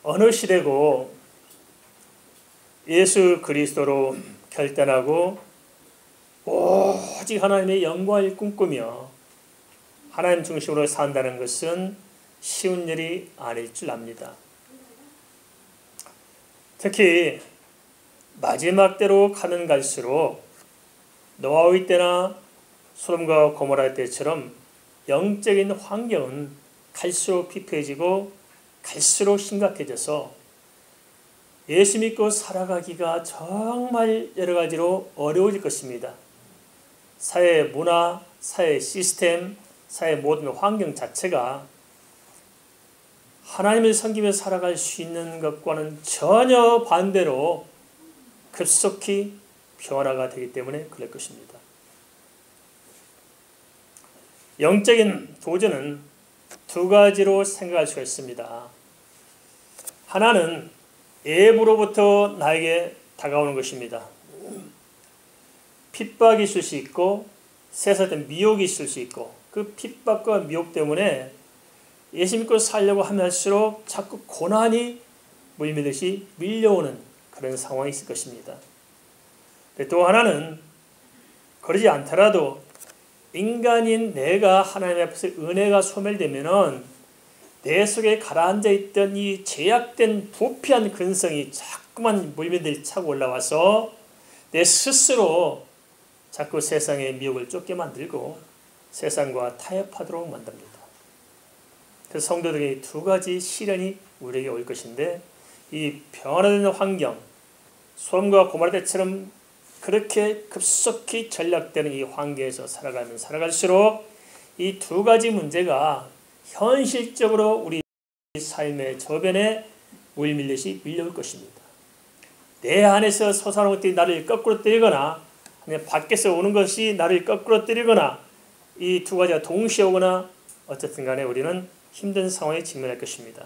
어느 시대고 예수 그리스도로 결단하고 오직 하나님의 영광을 꿈꾸며 하나님 중심으로 산다는 것은 쉬운 일이 아닐 줄 압니다. 특히 마지막 때로 가면 갈수록 노아의 때나 소돔과 고모라 때처럼 영적인 환경은 갈수록 피폐해지고 갈수록 심각해져서 예수 믿고 살아가기가 정말 여러 가지로 어려워질 것입니다. 사회 문화, 사회 시스템, 사회 모든 환경 자체가 하나님을 섬기며 살아갈 수 있는 것과는 전혀 반대로 급속히 변화가 되기 때문에 그럴 것입니다. 영적인 도전은 두 가지로 생각할 수가 있습니다. 하나는 외부로부터 나에게 다가오는 것입니다. 핍박이 있을 수 있고 세상에 미혹이 있을 수 있고 그 핍박과 미혹 때문에 예수 믿고 살려고 하면 할수록 자꾸 고난이 물밀듯이 밀려오는 그런 상황이 있을 것입니다. 또 하나는 그러지 않더라도 인간인 내가 하나님 앞에서 은혜가 소멸되면은 내 속에 가라앉아 있던 이 제약된 부패한 근성이 자꾸만 물밀듯이 차고 올라와서 내 스스로 자꾸 세상의 미혹을 쫓게 만들고 세상과 타협하도록 만듭니다. 그래서 성도들에게 두 가지 시련이 우리에게 올 것인데 이 변화되는 환경, 소돔과 고모라 때처럼 그렇게 급속히 전락되는 이 환경에서 살아가면 살아갈수록 이 두 가지 문제가 현실적으로 우리 삶의 저변에 물밀듯이 밀려올 것입니다. 내 안에서 솟아오는 것들이 나를 거꾸로 때리거나 밖에서 오는 것이 나를 거꾸로 때리거나 이 두 가지가 동시에 오거나 어쨌든 간에 우리는 힘든 상황에 직면할 것입니다.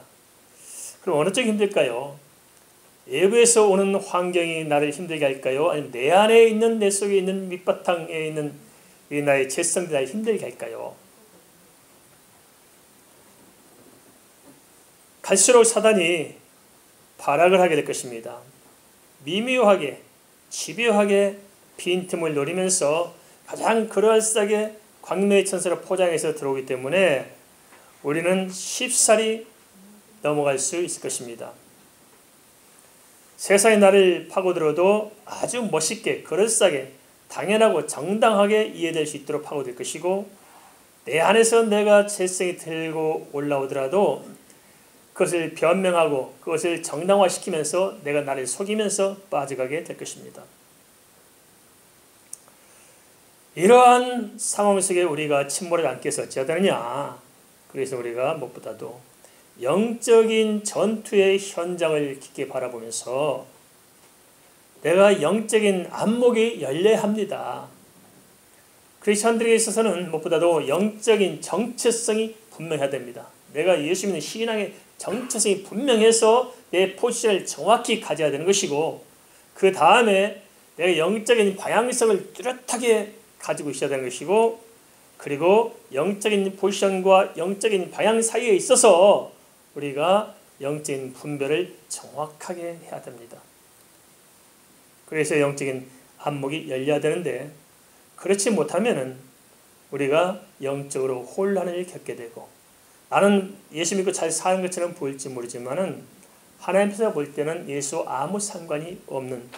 그럼 어느 쪽이 힘들까요? 외부에서 오는 환경이 나를 힘들게 할까요? 아니면 내 안에 있는 내 속에 있는 밑바탕에 있는 이 나의 죄성들이 나를 힘들게 할까요? 갈수록 사단이 발악을 하게 될 것입니다. 미묘하게 집요하게 빈틈을 노리면서 가장 그럴싸하게 광명의 천사로 포장해서 들어오기 때문에 우리는 쉽사리 넘어갈 수 있을 것입니다. 세상이 나를 파고들어도 아주 멋있게 그럴싸하게 당연하고 정당하게 이해될 수 있도록 파고들 것이고 내 안에서 내가 죄성이 들고 올라오더라도 그것을 변명하고 그것을 정당화시키면서 내가 나를 속이면서 빠져가게 될 것입니다. 이러한 상황 속에 우리가 침몰을 않게 해서 어찌해야 되느냐. 그래서 우리가 무엇보다도 영적인 전투의 현장을 깊게 바라보면서 내가 영적인 안목이 열려야 합니다. 크리스천들에게 있어서는 무엇보다도 영적인 정체성이 분명해야 됩니다. 내가 예수 믿는 신앙의 정체성이 분명해서 내 포지션을 정확히 가져야 되는 것이고 그 다음에 내가 영적인 방향성을 뚜렷하게 가지고 있어야 되는 것이고 그리고 영적인 포지션과 영적인 방향 사이에 있어서 우리가 영적인 분별을 정확하게 해야 됩니다. 그래서 영적인 안목이 열려야 되는데 그렇지 못하면은 우리가 영적으로 혼란을 겪게 되고 나는 예수 믿고 잘 사는 것처럼 보일지 모르지만은 하나님께서 볼 때는 예수와 아무 상관이 없는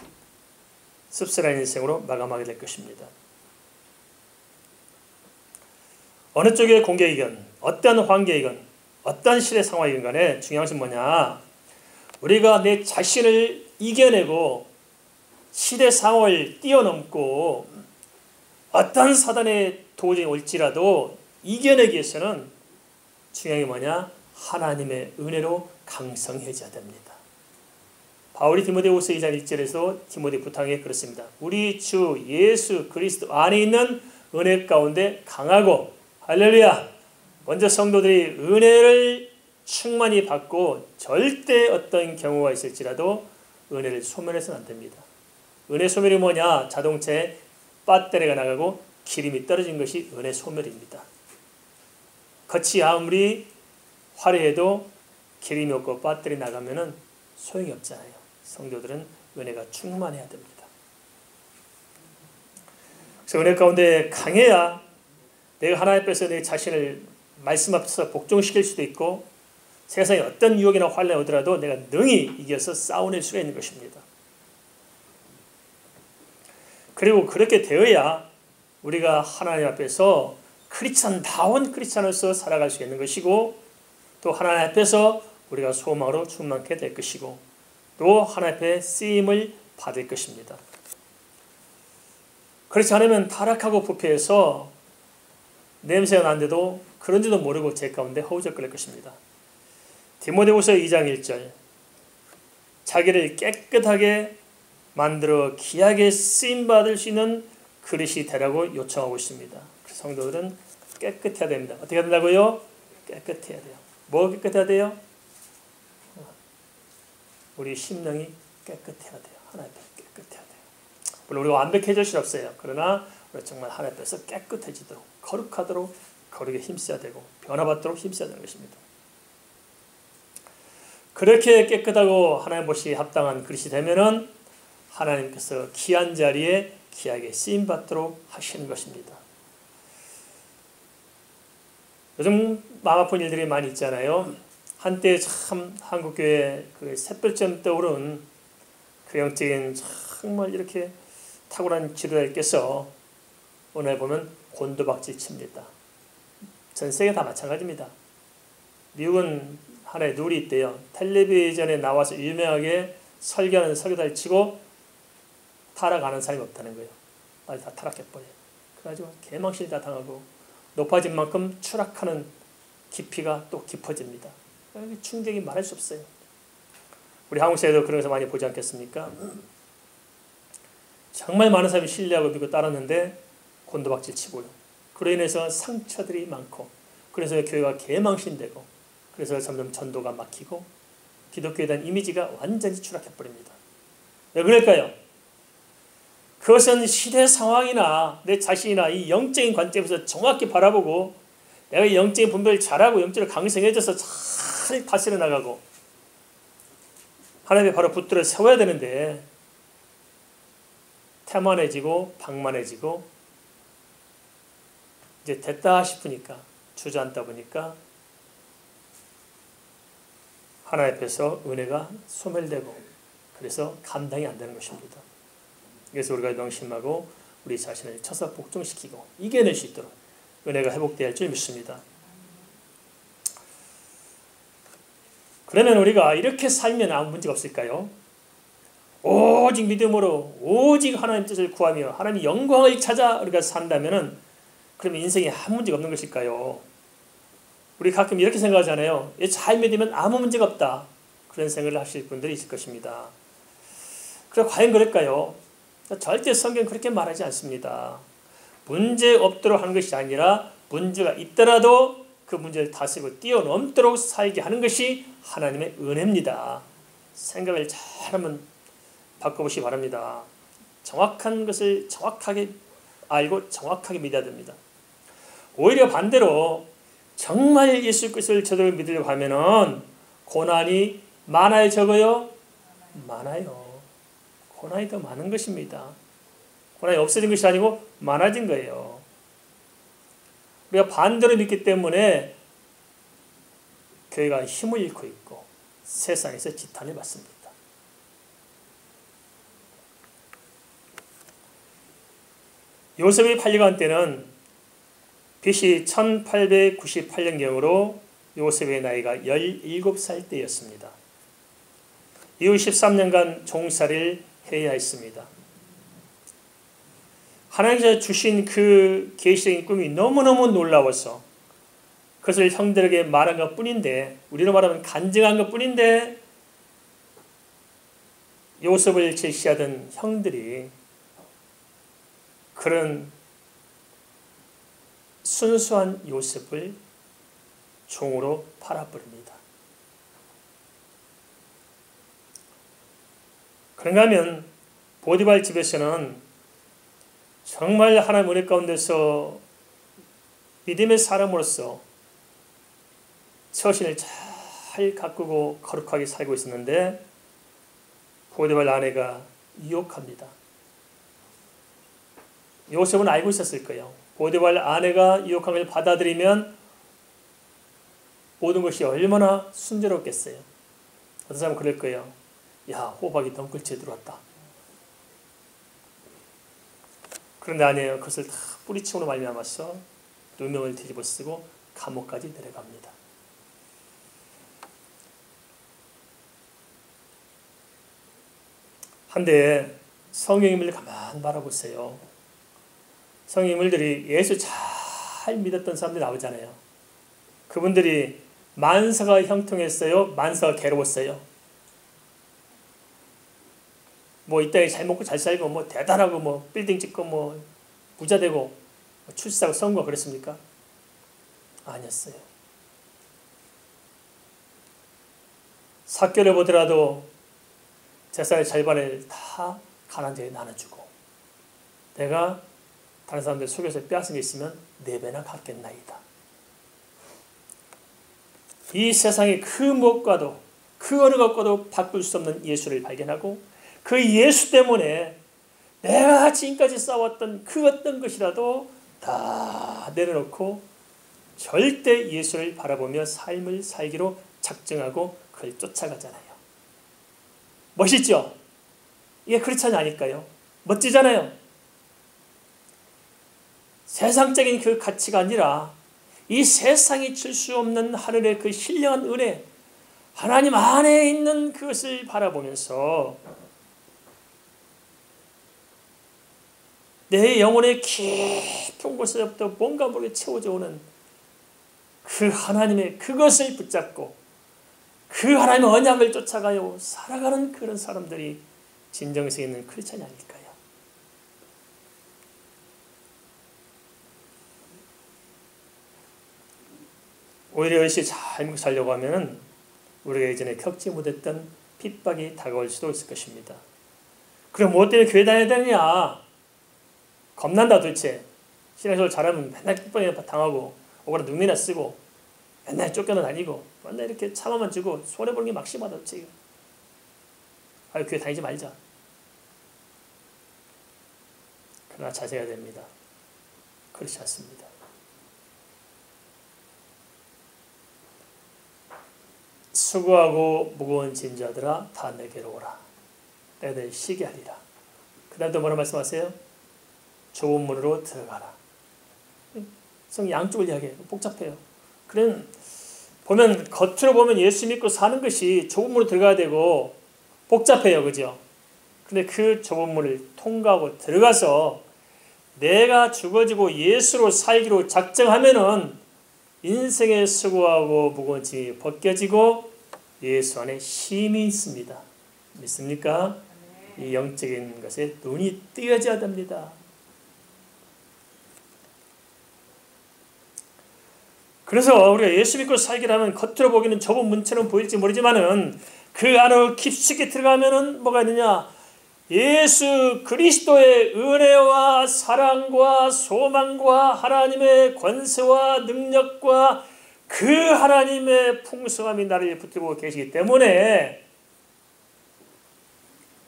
씁쓸한 인생으로 마감하게 될 것입니다. 어느 쪽의 공격이건 어떤 환경이건 어떤 시대 상황이건 간에 중요한 것은 뭐냐. 우리가 내 자신을 이겨내고 시대 상황을 뛰어넘고 어떤 사단의 도전이 올지라도 이겨내기 위해서는 중요한 게 뭐냐. 하나님의 은혜로 강성해져야 됩니다. 바울이 디모데후서 2장 1절에서 디모데 부탁에 그렇습니다. 우리 주 예수 그리스도 안에 있는 은혜 가운데 강하고 할렐루야. 먼저 성도들이 은혜를 충만히 받고 절대 어떤 경우가 있을지라도 은혜를 소멸해서는 안 됩니다. 은혜 소멸이 뭐냐? 자동차에 배터리가 나가고 기름이 떨어진 것이 은혜 소멸입니다. 겉이 아무리 화려해도 기름이 없고 배터리 나가면은 소용이 없잖아요. 성도들은 은혜가 충만해야 됩니다. 그래서 은혜 가운데 강해야 내가 하나님 앞에서 내 자신을 말씀 앞에서 복종시킬 수도 있고 세상에 어떤 유혹이나 환란이 오더라도 내가 능히 이겨서 싸워낼 수가 있는 것입니다. 그리고 그렇게 되어야 우리가 하나님 앞에서 크리스찬다운 크리스찬으로서 살아갈 수 있는 것이고 또 하나님 앞에서 우리가 소망으로 충만케 될 것이고 또 하나님 앞에 쓰임을 받을 것입니다. 그렇지 않으면 타락하고 부패해서 냄새가 나는데도 그런지도 모르고 제 가운데 허우적거릴 것입니다. 디모데후서 2장 1절 자기를 깨끗하게 만들어 귀하게 쓰임받을 수 있는 그릇이 되라고 요청하고 있습니다. 성도들은 깨끗해야 됩니다. 어떻게 해야 된다고요? 깨끗해야 돼요. 뭐 깨끗해야 돼요? 우리 심령이 깨끗해야 돼요. 하나님 앞에 깨끗해야 돼요. 물론 우리가 완벽해질 수 없어요. 그러나 우리가 정말 하나님 앞에서 깨끗해지도록 거룩하도록 거룩에 힘써야 되고 변화받도록 힘써야 되는 것입니다. 그렇게 깨끗하고 하나님 보시기에 합당한 그릇이 되면은 하나님께서 귀한 자리에 귀하게 쓰임받도록 하시는 것입니다. 요즘 마음 아픈 일들이 많이 있잖아요. 한때 참 한국교회 그 샛별처럼 떠오른 그 영적인 정말 이렇게 탁월한 지도자께서 오늘 보면 곤두박질 칩니다. 전 세계 다 마찬가지입니다. 미국은 하나의 룰이 있대요. 텔레비전에 나와서 유명하게 설교하는 설교자를 치고 타락하는 사람이 없다는 거예요. 빨리 다 타락해버려요. 그래가지고 개망신이 다 당하고 높아진 만큼 추락하는 깊이가 또 깊어집니다. 충격이 말할 수 없어요. 우리 한국 사회도 그런 것을 많이 보지 않겠습니까? 정말 많은 사람이 신뢰하고 믿고 따랐는데 곤두박질 치고요. 그로 인해서 상처들이 많고 그래서 교회가 개망신되고 그래서 점점 전도가 막히고 기독교에 대한 이미지가 완전히 추락해버립니다. 왜 그럴까요? 그것은 시대 상황이나 내 자신이나 이 영적인 관점에서 정확히 바라보고 내가 이 영적인 분별을 잘하고 영적으로 강성해져서 잘 다스려 나가고 하나님의 바로 붙들어 세워야 되는데 태만해지고 방만해지고 이제 됐다 싶으니까 주저앉다 보니까 하나님 앞에서 은혜가 소멸되고 그래서 감당이 안 되는 것입니다. 그래서 우리가 명심하고 우리 자신을 쳐서 복종시키고 이겨낼 수 있도록 은혜가 회복되어야 할 줄 믿습니다. 그러면 우리가 이렇게 살면 아무 문제가 없을까요? 오직 믿음으로 오직 하나님 뜻을 구하며 하나님의 영광을 찾아 우리가 산다면 그러면 인생에 아무 문제가 없는 것일까요? 우리 가끔 이렇게 생각하잖아요. 잘 믿으면 아무 문제가 없다. 그런 생각을 하실 분들이 있을 것입니다. 그럼 과연 그럴까요? 절대 성경은 그렇게 말하지 않습니다. 문제 없도록 하는 것이 아니라 문제가 있더라도 그 문제를 다스리고 뛰어넘도록 살게 하는 것이 하나님의 은혜입니다. 생각을 잘 한번 바꿔보시기 바랍니다. 정확한 것을 정확하게 알고 정확하게 믿어야 됩니다. 오히려 반대로 정말 예수 그리스도를 제대로 믿으려고 하면은 고난이 많아요, 적어요? 많아요. 고난이 더 많은 것입니다. 고난이 없어진 것이 아니고 많아진 거예요. 우리가 반대로 믿기 때문에 교회가 힘을 잃고 있고 세상에서 지탄을 받습니다. 요셉이 팔려간 때는 BC 1898년경으로 요셉의 나이가 17살 때였습니다. 이후 13년간 종살이를 해야 했습니다. 하나님께서 주신 그 계시적인 꿈이 너무너무 놀라워서 그것을 형들에게 말한 것 뿐인데 우리로 말하면 간증한 것 뿐인데 요셉을 제시하던 형들이 그런 순수한 요셉을 종으로 팔아버립니다. 그런가 하면 보디발 집에서는 정말 하나님 은혜 가운데서 믿음의 사람으로서 처신을 잘 잘 가꾸고 거룩하게 살고 있었는데 보디발 아내가 유혹합니다. 요셉은 알고 있었을 거예요. 보디발 아내가 유혹한 걸 받아들이면 모든 것이 얼마나 순조롭겠어요. 어떤 사람은 그럴 거예요. 야, 호박이 덩굴째 들어왔다. 그런데 아니에요. 그것을 다 뿌리치고로 말미암아서 누명을 뒤집어 쓰고 감옥까지 데려갑니다. 한데 성경인물들 가만 바라보세요. 성경인물들이 예수 잘 믿었던 사람들이 나오잖아요. 그분들이 만사가 형통했어요? 만사가 괴로웠어요? 뭐 이 땅에 잘 먹고 잘 살고 뭐 대단하고 뭐 빌딩 짓고 뭐 부자 되고 뭐 출세하고 성공하고 그랬습니까? 아니었어요. 삭개를 보더라도 재산의 절반을 다 가난한 자에게 나눠주고 내가 다른 사람들 속여서 빼앗은 게 있으면 4배나 갚겠나이다. 이 세상의 그 무엇과도 그 어느 것과도 바꿀 수 없는 예수를 발견하고 그 예수 때문에 내가 지금까지 싸웠던 그 어떤 것이라도 다 내려놓고 절대 예수를 바라보며 삶을 살기로 작정하고 그걸 쫓아가잖아요. 멋있죠? 이게 크리스찬이 아닐까요? 멋지잖아요. 세상적인 그 가치가 아니라 이 세상이 줄 수 없는 하늘의 그 신령한 은혜, 하나님 안에 있는 그것을 바라보면서 내 영혼의 깊은 곳에서부터 뭔가 모르게 채워져 오는 그 하나님의 그것을 붙잡고 그 하나님의 언약을 쫓아가요 살아가는 그런 사람들이 진정성 있는 크리스찬이 아닐까요? 오히려 열심히 잘 먹고 살려고 하면은 우리가 예전에 겪지 못했던 핍박이 다가올 수도 있을 것입니다. 그럼 뭐 때문에 교회 다녀야 되느냐? 겁난다 도대체. 신앙생활 잘하면 맨날 핍박에 당하고 오거나 눈이나 쓰고 맨날 쫓겨나 다니고 맨날 이렇게 참아만 주고 손해보는 게 막심하다 도대체. 아유 교회 다니지 말자. 그러나 자세해야 됩니다. 그렇지 않습니다. 수고하고 무거운 짐자들아 다 내게로 오라. 내가 너희를 쉬게 하리라. 그 다음 또 뭐라 말씀하세요? 좁은 문으로 들어가라. 성 양쪽을 이야기해요. 복잡해요. 그런 보면 겉으로 보면 예수 믿고 사는 것이 좁은 문으로 들어가야 되고 복잡해요. 그죠? 근데 그 좁은 문을 통과하고 들어가서 내가 죽어지고 예수로 살기로 작정하면은 인생의 수고하고 무거운 짐이 벗겨지고 예수 안에 힘이 있습니다. 믿습니까? 이 영적인 것에 눈이 뜨여져야 됩니다. 그래서 우리가 예수 믿고 살기라면 겉으로 보기는 좁은 문처럼 보일지 모르지만은 그 안으로 깊숙이 들어가면은 뭐가 있느냐? 예수 그리스도의 은혜와 사랑과 소망과 하나님의 권세와 능력과 그 하나님의 풍성함이 나를 붙들고 계시기 때문에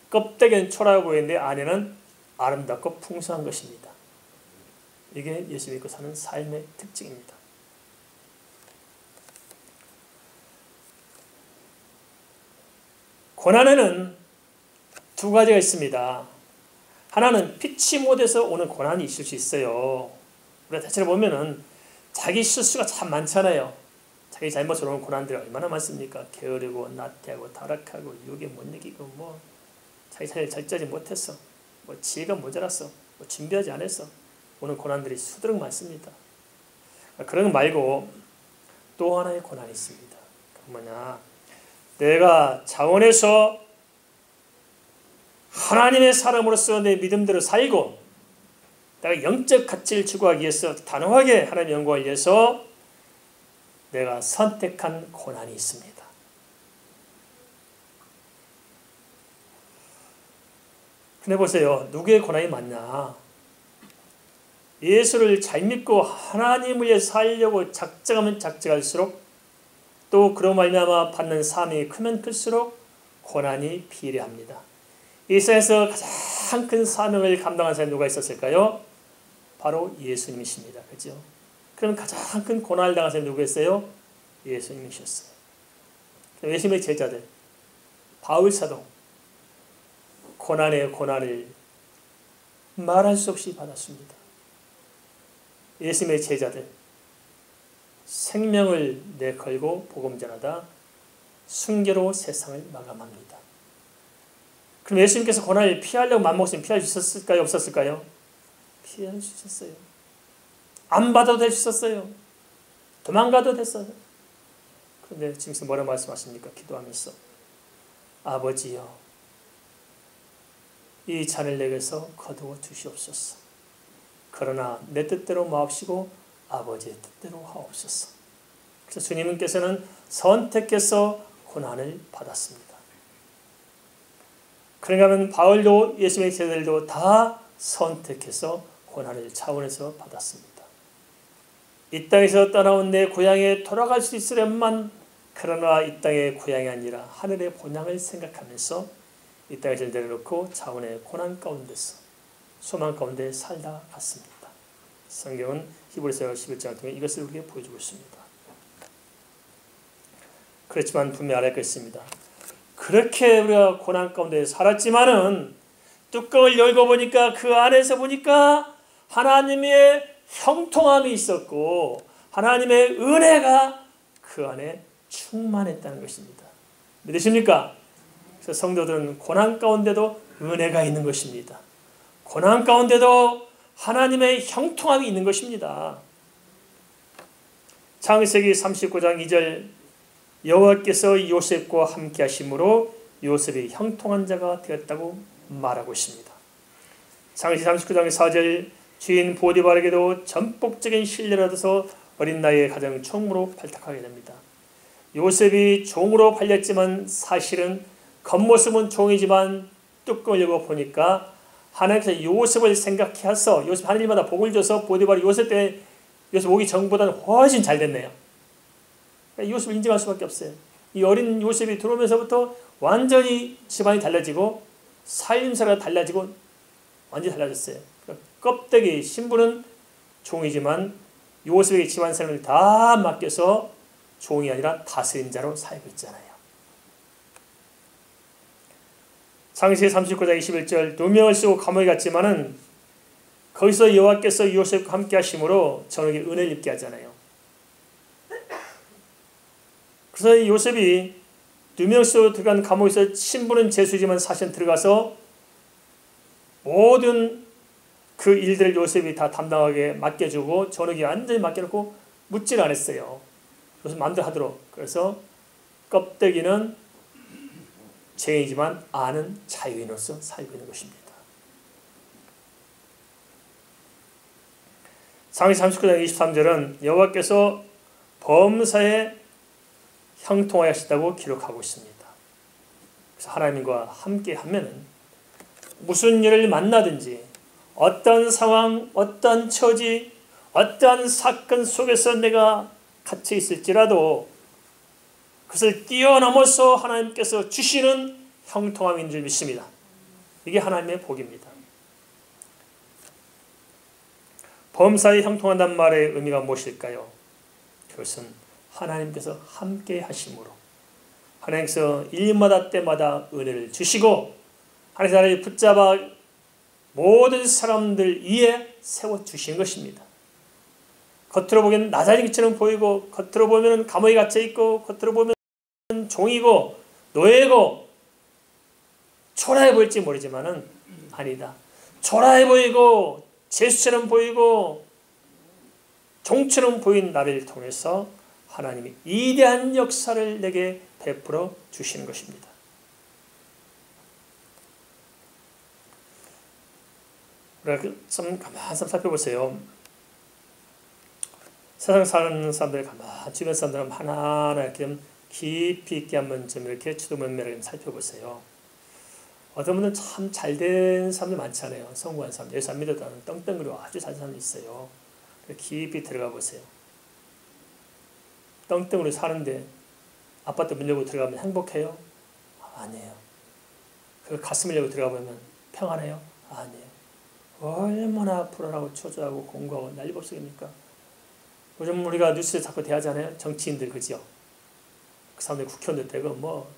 껍데기는 초라해 보이는데 안에는 아름답고 풍성한 것입니다. 이게 예수 믿고 사는 삶의 특징입니다. 고난에는 두 가지가 있습니다. 하나는 피치 못해서 오는 고난이 있을 수 있어요. 우리가 대체로 보면은 자기 실수가 참 많잖아요. 자기 잘못으로 오는 고난들이 얼마나 많습니까? 게으르고 나태하고 타락하고 유혹에 못 이기고 뭐 자기 잘 절제하지 못했어. 뭐 지혜가 모자랐어. 뭐 준비하지 않았어. 오는 고난들이 수두룩 많습니다. 그런 거 말고 또 하나의 고난이 있습니다. 그 뭐냐? 내가 자원해서 하나님의 사람으로서 내 믿음대로 살고 내가 영적 가치를 추구하기 위해서 단호하게 하나님의 영광을 위해서 내가 선택한 고난이 있습니다. 근데 보세요. 누구의 고난이 많냐? 예수를 잘 믿고 하나님을 위해 살려고 작정하면 작정할수록 또 그로 말미암아 받는 사명이 크면 클수록 고난이 비례합니다. 이 세상에서 가장 큰 사명을 감당한 사람이 누가 있었을까요? 바로 예수님이십니다. 그죠? 그럼 가장 큰 고난을 당한 사람이 누구였어요? 예수님이셨어요. 예수님의 제자들, 바울 사도, 고난의 고난을 말할 수 없이 받았습니다. 예수님의 제자들, 생명을 내걸고 복음 전하다 순교로 세상을 마감합니다. 그럼 예수님께서 고난을 피하려고 맘먹으시면 피할 수 있었을까요? 없었을까요? 피할 수 있었어요. 안 받아도 될 수 있었어요. 도망가도 됐어요. 그런데 지금 뭐라 말씀하십니까? 기도하면서 아버지여, 이 잔을 내게서 거두어 주시옵소서. 그러나 내 뜻대로 마옵시고 아버지의 뜻대로 하옵소서. 그래서 주님께서는 선택해서 고난을 받았습니다. 그런가 하면 바울도 예수님의 제자들도 다 선택해서 고난을 차원에서 받았습니다. 이 땅에서 떠나온 내 고향에 돌아갈 수 있으련만, 그러나 이 땅의 고향이 아니라 하늘의 본향을 생각하면서 이 땅에서 내려놓고 차원의 고난 가운데서 소망 가운데 살다 갔습니다. 성경은 히브리서 11장을 통해 이것을 우리에게 보여주고 있습니다. 그렇지만 분명히 알아야 겠습니다. 그렇게 우리가 고난 가운데 살았지만은 뚜껑을 열고 보니까 그 안에서 보니까 하나님의 형통함이 있었고 하나님의 은혜가 그 안에 충만했다는 것입니다. 믿으십니까? 그래서 성도들은 고난 가운데도 은혜가 있는 것입니다. 고난 가운데도 하나님의 형통함이 있는 것입니다. 창세기 39장 2절 여호와께서 요셉과 함께 하심으로 요셉이 형통한 자가 되었다고 말하고 있습니다. 창세기 39장 4절 주인 보디발에게도 전폭적인 신뢰를 얻어서 어린 나이에 가장 총으로 발탁하게 됩니다. 요셉이 종으로 팔렸지만 사실은 겉모습은 종이지만 뚜껑을 열고 보니까 하나님께서 요셉을 생각해 하서 요셉 하는 일마다 복을 줘서 보디발이 요셉 때 요셉 오기 전보다는 훨씬 잘 됐네요. 그러니까 요셉을 인정할 수밖에 없어요. 이 어린 요셉이 들어오면서부터 완전히 집안이 달라지고 살림새가 달라지고 완전히 달라졌어요. 그러니까 껍데기 신부는 종이지만 요셉에게 집안 사람을 다 맡겨서 종이 아니라 다스린 자로 살고 있잖아요. 창세기 39장 21절 누명을 쓰고 감옥에 갔지만은 거기서 여호와께서 요셉과 함께 하심으로 저에게 은혜를 입게 하잖아요. 그래서 요셉이 누명 쓰고 들어간 감옥에서 신부는 죄수지만 사실은 들어가서 모든 그 일들을 요셉이 다 담당하게 맡겨주고 전역이 완전히 맡겨놓고 묻지를 않았어요. 요셉 마음대로 하도록. 그래서 껍데기는 죄인이지만 안은 자유인으로서 살고 있는 것입니다. 창세기 39장 23절은 여호와께서 범사에 형통하여 하시다고 기록하고 있습니다. 그래서 하나님과 함께 하면은 무슨 일을 만나든지 어떤 상황, 어떤 처지, 어떤 사건 속에서 내가 갇혀 있을지라도 그것을 뛰어넘어서 하나님께서 주시는 형통함인 줄 믿습니다. 이게 하나님의 복입니다. 범사에 형통한다는 말의 의미가 무엇일까요? 그것은 하나님께서 함께 하심으로 하나님께서 일마다 때마다 은혜를 주시고 하나님께서 나를 붙잡아 모든 사람들 위에 세워주신 것입니다. 겉으로 보기에는 나자리처럼 보이고 겉으로 보면 감옥에 갇혀있고 겉으로 보면 종이고 노예고 초라해 보일지 모르지만은 아니다. 초라해 보이고 죄수처럼 보이고 종처럼 보인 나를 통해서 하나님이 위대한 역사를 내게 베풀어 주시는 것입니다. 우리가 좀 가만히 살펴보세요. 세상 사는 사람들 가만히 주변 사람들 하나하나 이렇게 깊이 있게 한번 좀 이렇게 추도면밀하게 살펴보세요. 어떤 분은 참 잘된 사람들 많잖아요. 성공한 사람들. 예수 안 믿었다는 떵떵거리고 아주 잘된 사람이 있어요. 깊이 들어가 보세요. 떵떵으로 사는데 아파트 문 열고 들어가면 행복해요? 아니에요. 그 가슴을 열고 들어가보면 평안해요? 아니에요. 얼마나 불안하고 초조하고 공고하고 난리법석입니까? 요즘 우리가 뉴스에 자꾸 대하잖아요. 정치인들 그죠? 그 사람들 국회의원도 되고 뭐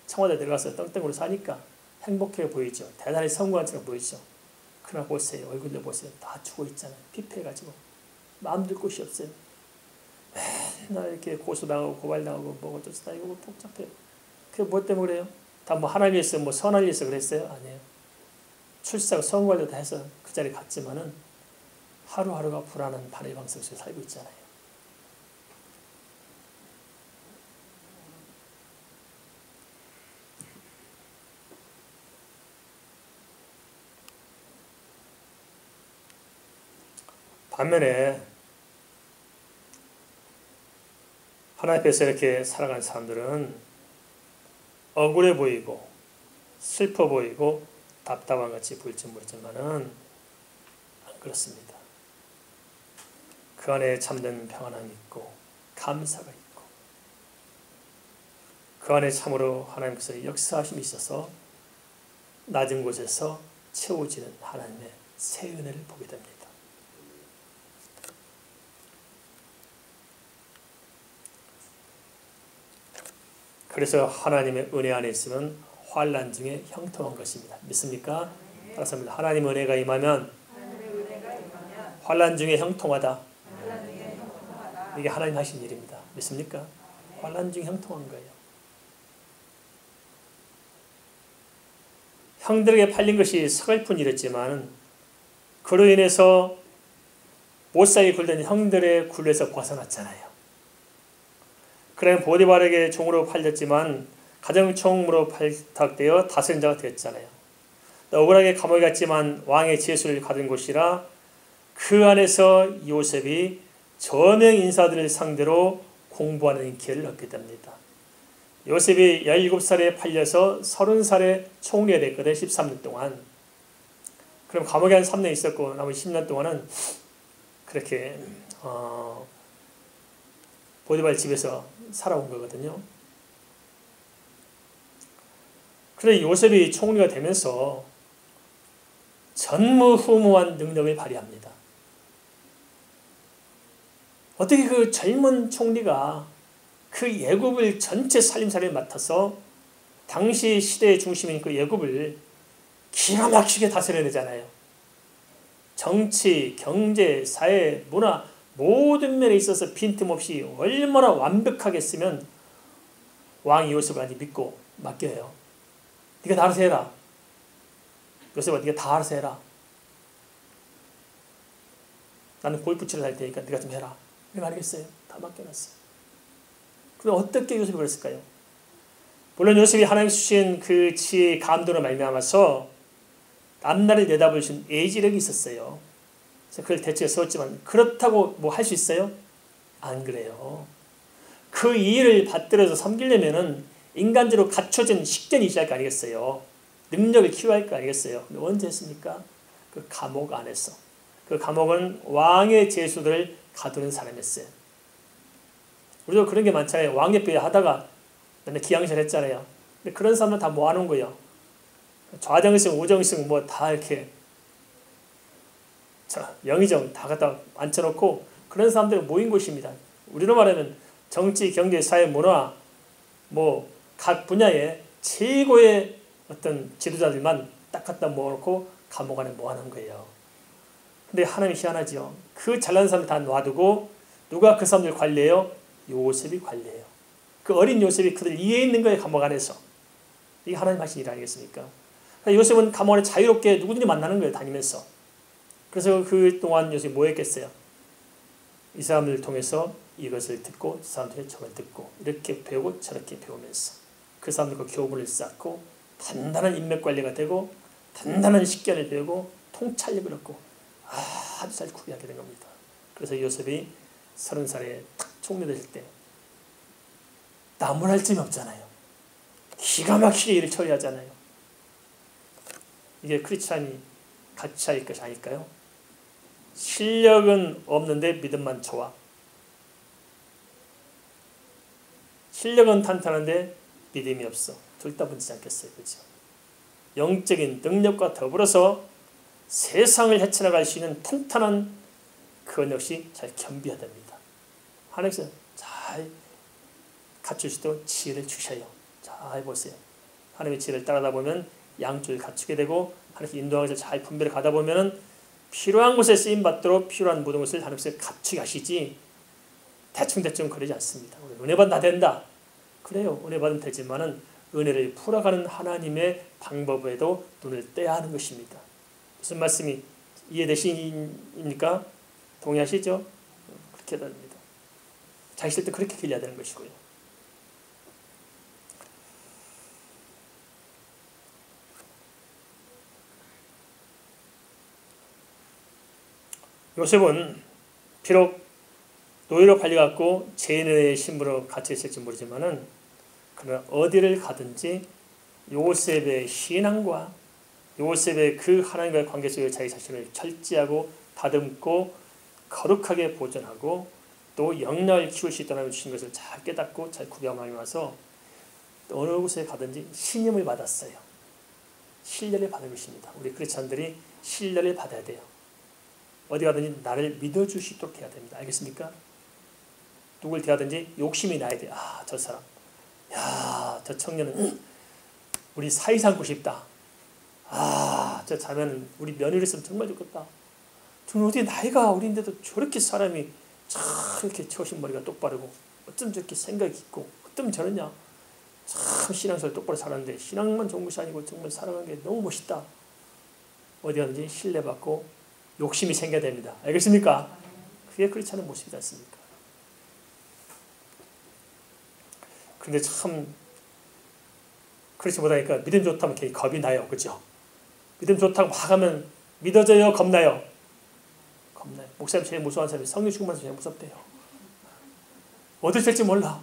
청와대 들어가서 떵떵으로 사니까 행복해 보이죠. 대단히 성공한 것처럼 보이죠. 그러나 보세요. 얼굴도 보세요. 다 죽어 있잖아요. 피폐해가지고 마음 둘 곳이 없어요. 맨날 이렇게 고소당하고 고발당하고 뭐 어쩌다 이거 복잡해요. 그게 뭐 때문에 그래요? 다 뭐 하나님 위해서 뭐 선을 위해서 그랬어요? 아니에요. 출세하고 성공하려고 다 해서 그 자리에 갔지만은 하루하루가 불안한 반의 방송 속에 살고 있잖아요. 반면에 하나님 앞에서 이렇게 살아가는 사람들은 억울해 보이고 슬퍼 보이고 답답한 같이 보일지 모르지만은 안 그렇습니다. 그 안에 참된 평안함이 있고 감사가 있고 그 안에 참으로 하나님께서 역사하심이 있어서 낮은 곳에서 채워지는 하나님의 새 은혜를 보게 됩니다. 그래서 하나님의 은혜 안에 있으면 환난 중에 형통한 것입니다. 믿습니까? 따라서입니다. 하나님의 은혜가 임하면 환난 중에 형통하다. 이게 하나님 하신 일입니다. 믿습니까? 환난 중에 형통한 거예요. 형들에게 팔린 것이 서글픈 일이었지만 그로 인해서 못살게 굴던 형들의 굴레에서 벗어났잖아요. 그래 보디발에게 종으로 팔렸지만 가정총무로 발탁되어 다스린 자가 되었잖아요. 억울하게 감옥에 갔지만 왕의 제수를 받은 곳이라 그 안에서 요셉이 저명 인사들을 상대로 공부하는 기회를 얻게 됩니다. 요셉이 17살에 팔려서 30살에 총리가 됐거든. 13년 동안. 그럼 감옥에 한 3년 있었고 나머지 10년 동안은 그렇게 보디발 집에서 살아온 거거든요. 그런데 요셉이 총리가 되면서 전무후무한 능력을 발휘합니다. 어떻게 그 젊은 총리가 그 애굽을 전체 살림살이를 맡아서 당시 시대의 중심인 그 애굽을 기가 막히게 다스려내잖아요. 정치, 경제, 사회, 문화 모든 면에 있어서 빈틈없이 얼마나 완벽하게 쓰면 왕이 요셉을 믿고 맡겨요. 네가 다 알아서 해라. 요셉아 네가 다 알아서 해라. 나는 골프 치러 갈 테니까 네가 좀 해라. 왜 말겠어요? 다 맡겨놨어요. 그럼 어떻게 요셉이 그랬을까요? 물론 요셉이 하나님 주신 그 지혜의 감동을 말미암아서 앞날을 내다볼 수 있는 예지력이 있었어요. 그래서 그걸 대책에 세웠지만 그렇다고 뭐 할 수 있어요? 안 그래요. 그 일을 받들어서 섬기려면은 인간적으로 갖춰진 식견이 있어야 할 거 아니겠어요. 능력을 키워야 할 거 아니겠어요. 근데 언제 했습니까? 그 감옥 안에서. 그 감옥은 왕의 제수들을 가두는 사람이었어요. 우리도 그런 게 많잖아요. 왕예배 하다가 맨날 기양실 했잖아요. 근데 그런 사람들 다 모아놓은 거예요. 좌정승, 우정승 뭐 다 이렇게 영의정 다 갖다 앉혀놓고 그런 사람들이 모인 곳입니다. 우리로 말하면 정치, 경제, 사회, 문화 뭐 각 분야의 최고의 어떤 지도자들만 딱 갖다 모아놓고 감옥 안에 모아놓은 거예요. 근데 하나님이 희한하죠. 그 잘난 사람들 다 놔두고 누가 그 사람들 관리해요? 요셉이 관리해요. 그 어린 요셉이 그들 이해 있는 거예요. 감옥 안에서. 이게 하나님 하신 일 아니겠습니까? 요셉은 감옥 안에 자유롭게 누구든지 만나는 거예요. 다니면서. 그래서 그 동안 요셉이 뭐 했겠어요? 이 사람들을 통해서 이것을 듣고 이 사람들의 저걸 듣고 이렇게 배우고 저렇게 배우면서 그 사람들과 교훈을 쌓고 단단한 인맥관리가 되고 단단한 식견을 배우고 통찰력을 얻고 아주 잘 구비하게 된 겁니다. 그래서 요셉이 30살에 탁 총리 되실 때 나무랄 틈이 없잖아요. 기가 막히게 일을 처리하잖아요. 이게 크리스찬이 같이 할 것이 아닐까요? 실력은 없는데 믿음만 좋아. 실력은 탄탄한데 믿음이 없어. 둘 다 문제지 않겠어요? 그렇죠? 영적인 능력과 더불어서 세상을 헤쳐나갈 수 있는 탄탄한 그것 역시 잘 겸비해야 됩니다. 하나님께서 잘 갖출 수 있도록 지혜를 주셔요. 잘 보세요. 하나님의 지혜를 따라다 보면 양쪽을 갖추게 되고 하나님께 인도하면서 잘 분별해 가다 보면 필요한 곳에 쓰임받도록 필요한 모든 것을 하나님께서 갖추게 하시지 대충대충 그러지 않습니다. 은혜 받으면 다 된다. 그래요. 은혜 받으면 되지만은 은혜를 풀어가는 하나님의 방법에도 눈을 떼야 하는 것입니다. 무슨 말씀이 이해되십니까? 동의하시죠? 그렇게 해야 됩니다. 자식들 때 그렇게 길러야 되는 것이고요. 요셉은 비록 노예로 팔려갖고 죄인의 신분으로 갇혀 있을지 모르지만은 그러나 어디를 가든지 요셉의 신앙과 요셉의 그 하나님과의 관계 속에 자기 자신을 절제하고 다듬고 거룩하게 보존하고 또 영락을 키울 수 있다는 주신 것을 잘 깨닫고 잘 구별하고 나서 어느 곳에 가든지 신임을 받았어요. 신뢰를 받은 것입니다. 우리 크리스찬들이 신뢰를 받아야 돼요. 어디 가든지 나를 믿어줄 수 있도록 해야 됩니다. 알겠습니까? 누굴 대하든지 욕심이 나야 돼요. 아, 저 사람. 야, 저 청년은 우리 사이 삼고 싶다. 아, 저 자매는 우리 며느리 있으면 정말 좋겠다. 저는 어디 나이가 어린데도 저렇게 사람이 참 이렇게 처신 머리가 똑바르고 어쩜 저렇게 생각이 있고 어쩜 저러냐. 참 신앙생활 똑바로 살았는데 신앙만 좋은 것이 아니고 정말 살아가는 게 너무 멋있다. 어디 가든지 신뢰받고 욕심이 생겨야 됩니다. 알겠습니까? 그게 그렇지 않은 모습이지 않습니까? 그런데 참 그렇지 못하니까 믿음 좋다면 괜히 겁이 나요. 그죠? 믿음 좋다고 막 하면 믿어져요? 겁나요? 겁나요. 목사님 제일 무서운 사람이 성령 충만해서 제일 무섭대요. 어딜 될지 몰라.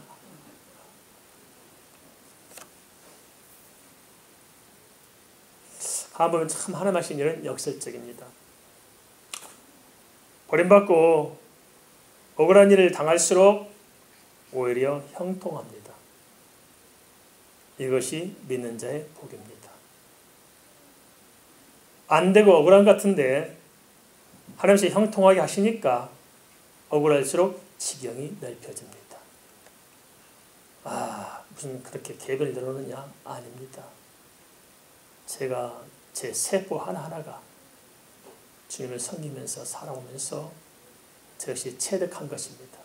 가보면 참 하나님 하신 일은 역설적입니다. 버림받고 억울한 일을 당할수록 오히려 형통합니다. 이것이 믿는 자의 복입니다. 안 되고 억울한 것 같은데 하나님께서 형통하게 하시니까 억울할수록 지경이 넓혀집니다. 아, 무슨 그렇게 개변이 늘어나느냐? 아닙니다. 제가 제 세포 하나하나가 주님을 섬기면서 살아오면서 저 역시 체득한 것입니다.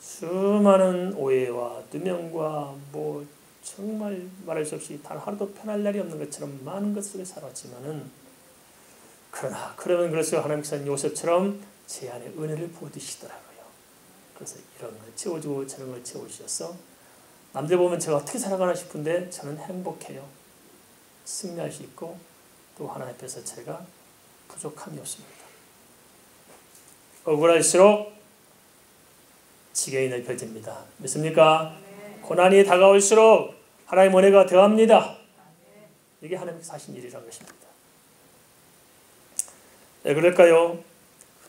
수많은 오해와 누명과 뭐 정말 말할 수 없이 단 하루도 편할 날이 없는 것처럼 많은 것 속에 살았지만은 그러나 그러면 그래서 하나님께서는 요셉처럼 제 안에 은혜를 부어주시더라고요. 그래서 이런 걸 채워주고 저런 걸 채워주셔서 남들 보면 제가 어떻게 살아가나 싶은데 저는 행복해요. 승리할 수 있고 또 하나님 앞에서 제가 부족함이 없습니다. 억울할수록 지경이 넓혀집니다. 믿습니까? 고난이 다가올수록 하나님의 은혜가 더합니다. 이게 하나님께서 하신 일이라는 것입니다. 왜 그럴까요?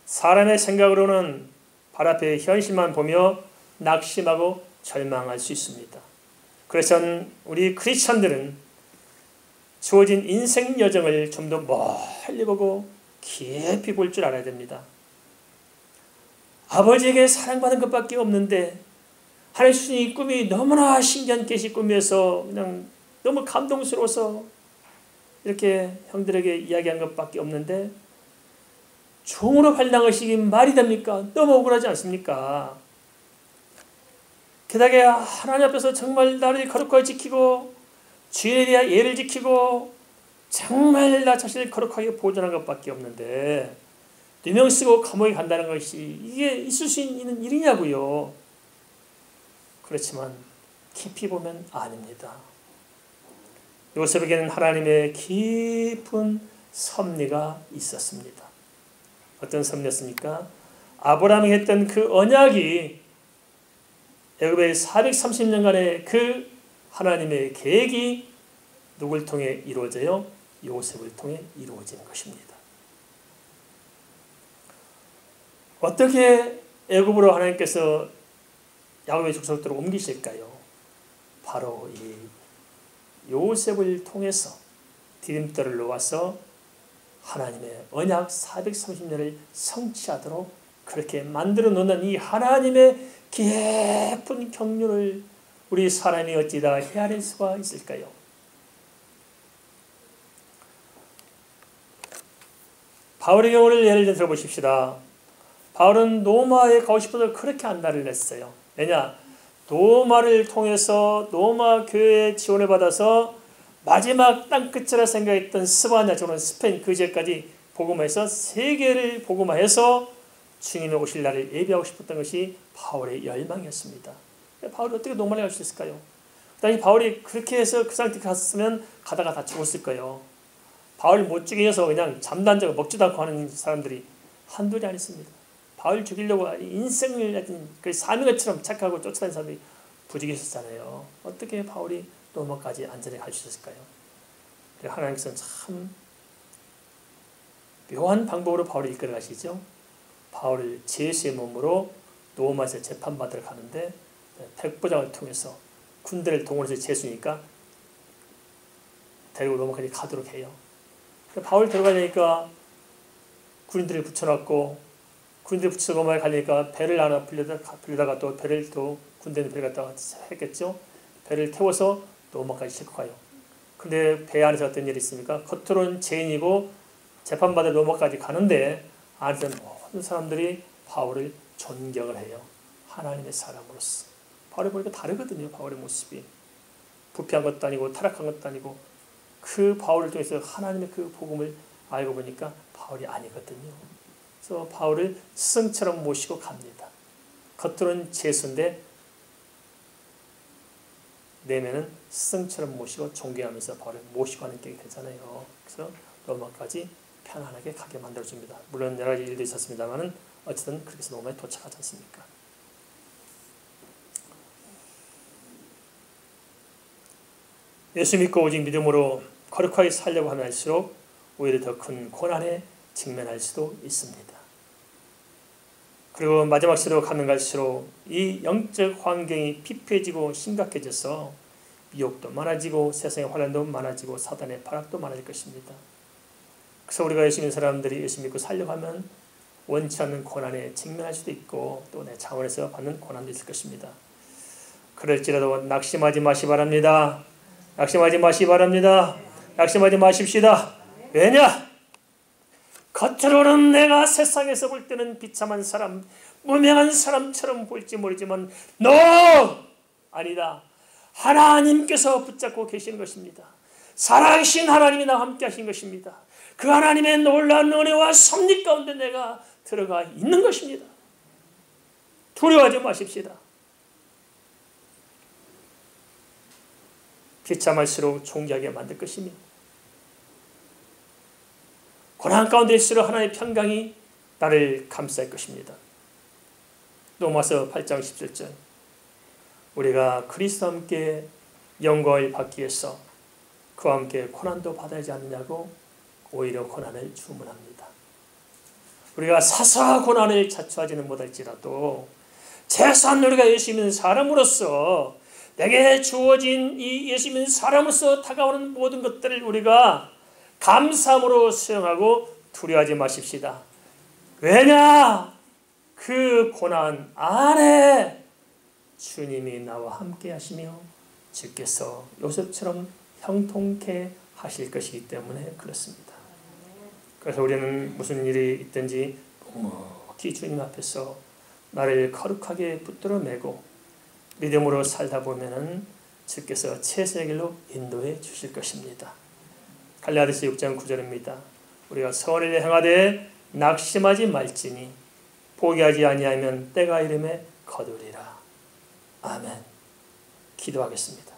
사람의 생각으로는 발 앞에 현실만 보며 낙심하고 절망할 수 있습니다. 그래서 우리 크리스천들은 주어진 인생 여정을 좀 더 멀리 보고 깊이 볼 줄 알아야 됩니다. 아버지에게 사랑받은 것밖에 없는데 하나님 주신 이 꿈이 너무나 신기한 계시 꿈이어서 그냥 너무 감동스러워서 이렇게 형들에게 이야기한 것밖에 없는데 종으로 발당하시기 말이 됩니까? 너무 억울하지 않습니까? 게다가 하나님 앞에서 정말 나를 거룩하게 지키고 주인에 대한 예를 지키고 정말 나 자신을 거룩하게 보존한 것밖에 없는데 누명 쓰고 감옥에 간다는 것이 이게 있을 수 있는 일이냐고요. 그렇지만 깊이 보면 아닙니다. 요셉에게는 하나님의 깊은 섭리가 있었습니다. 어떤 섭리였습니까? 아브라함이 했던 그 언약이 애굽의 430년간의 그 하나님의 계획이 누굴 통해 이루어져요? 요셉을 통해 이루어지는 것입니다. 어떻게 애굽으로 하나님께서 야곱의 족속으로 옮기실까요? 바로 이 요셉을 통해서 디딤돌을 놓아서 하나님의 언약 430년을 성취하도록 그렇게 만들어 놓는 이 하나님의 깊은 경륜을 우리 사람이 어찌다 헤아릴 수가 있을까요? 바울의 경우를 예를 들어 보십시다. 바울은 로마에 가고 싶어서 그렇게 안달을 냈어요. 왜냐? 로마를 통해서 로마 교회의 지원을 받아서 마지막 땅끝이라 생각했던 스바냐, 저는 스페인 그제까지 복음화해서 세계를 복음화해서 주님의 오실 날을 예비하고 싶었던 것이 바울의 열망이었습니다. 바울이 어떻게 로마에 갈 수 있을까요? 그 당시 바울이 그렇게 해서 그 상태에 갔으면 가다가 다 죽었을 거예요. 바울 못 죽이셔서 그냥 잠도 자고 먹지도 않고 하는 사람들이 한둘이 아니었습니다. 바울 죽이려고 인생을 그 사명처럼 착하고 쫓아다니는 사람들이 부지기셨잖아요. 어떻게 바울이 로마까지 안전히 갈 수 있었을까요? 하나님께서는 참 묘한 방법으로 바울을 이끌어 가시죠. 바울을 제수의 몸으로 로마에서 재판받으러 가는데 백부장을 통해서 군대를 동원해서 제수니까 데리고 로마까지 가도록 해요. 바울 데려가려니까 군인들을 붙여놨고 군인들 붙여서 로마에 가려니까 배를 하나 빌려다가 또 배를 또 군대에 데려갔다가 했겠죠. 배를 태워서 로마까지 싣고 가요. 근데 배 안에서 어떤 일이 있습니까? 겉으로는 죄인이고 재판받아 로마까지 가는데 안에서 모든 사람들이 바울을 존경을 해요. 하나님의 사람으로서. 바울을 보니까 다르거든요. 바울의 모습이. 부패한 것도 아니고 타락한 것도 아니고 그 바울을 통해서 하나님의 그 복음을 알고 보니까 바울이 아니거든요. 그래서 바울을 스승처럼 모시고 갑니다. 겉으로는 죄수인데 내면은 스승처럼 모시고 존경하면서 바울을 모시고 하는 게 되잖아요. 그래서 로마까지 편안하게 가게 만들어줍니다. 물론 여러 가지 일도 있었습니다만은 어쨌든 그렇게 해서 로마에 도착하지 않습니까? 예수 믿고 오직 믿음으로 거룩하게 살려고 하면 할수록 오히려 더 큰 고난에 직면할 수도 있습니다. 그리고 마지막 시대로 가면 갈수록 이 영적 환경이 피폐해지고 심각해져서 미혹도 많아지고 세상의 환란도 많아지고 사단의 발악도 많아질 것입니다. 그래서 우리가 예수 믿는 사람들이 예수 믿고 살려고 하면 원치 않는 고난에 직면할 수도 있고 또 내 차원에서 받는 고난도 있을 것입니다. 그럴지라도 낙심하지 마시 바랍니다. 낙심하지 마시 바랍니다. 낙심하지 마십시다. 왜냐? 겉으로는 내가 세상에서 볼 때는 비참한 사람, 무명한 사람처럼 보일지 모르지만 너! 아니다. 하나님께서 붙잡고 계시는 것입니다. 살아계신 하나님이 나와 함께 하신 것입니다. 그 하나님의 놀라운 은혜와 섭리 가운데 내가 들어가 있는 것입니다. 두려워하지 마십시다. 비참할수록 존귀하게 만들 것입니다. 고난 가운데 있을수록 하나님의 평강이 나를 감쌀 것입니다. 로마서 8장 17절 우리가 그리스도와 함께 영광을 받기 위해서 그와 함께 고난도 받아야 하지 않느냐고 오히려 고난을 주문합니다. 우리가 사사와 고난을 자초하지는 못할지라도 최소한 우리가 예수 믿는 사람으로서 내게 주어진 이 예수 믿는 사람으로서 다가오는 모든 것들을 우리가 감사함으로 수용하고 두려워하지 마십시다. 왜냐? 그 고난 안에 주님이 나와 함께 하시며 주께서 요셉처럼 형통케 하실 것이기 때문에 그렇습니다. 그래서 우리는 무슨 일이 있든지 묵묵히 주님 앞에서 나를 거룩하게 붙들어 매고 믿음으로 살다 보면은 주께서 최선의 길로 인도해 주실 것입니다. 갈라디아서 6장 9절입니다. 우리가 선을 행하되 낙심하지 말지니 포기하지 아니하면 때가 이름에 거두리라. 아멘. 기도하겠습니다.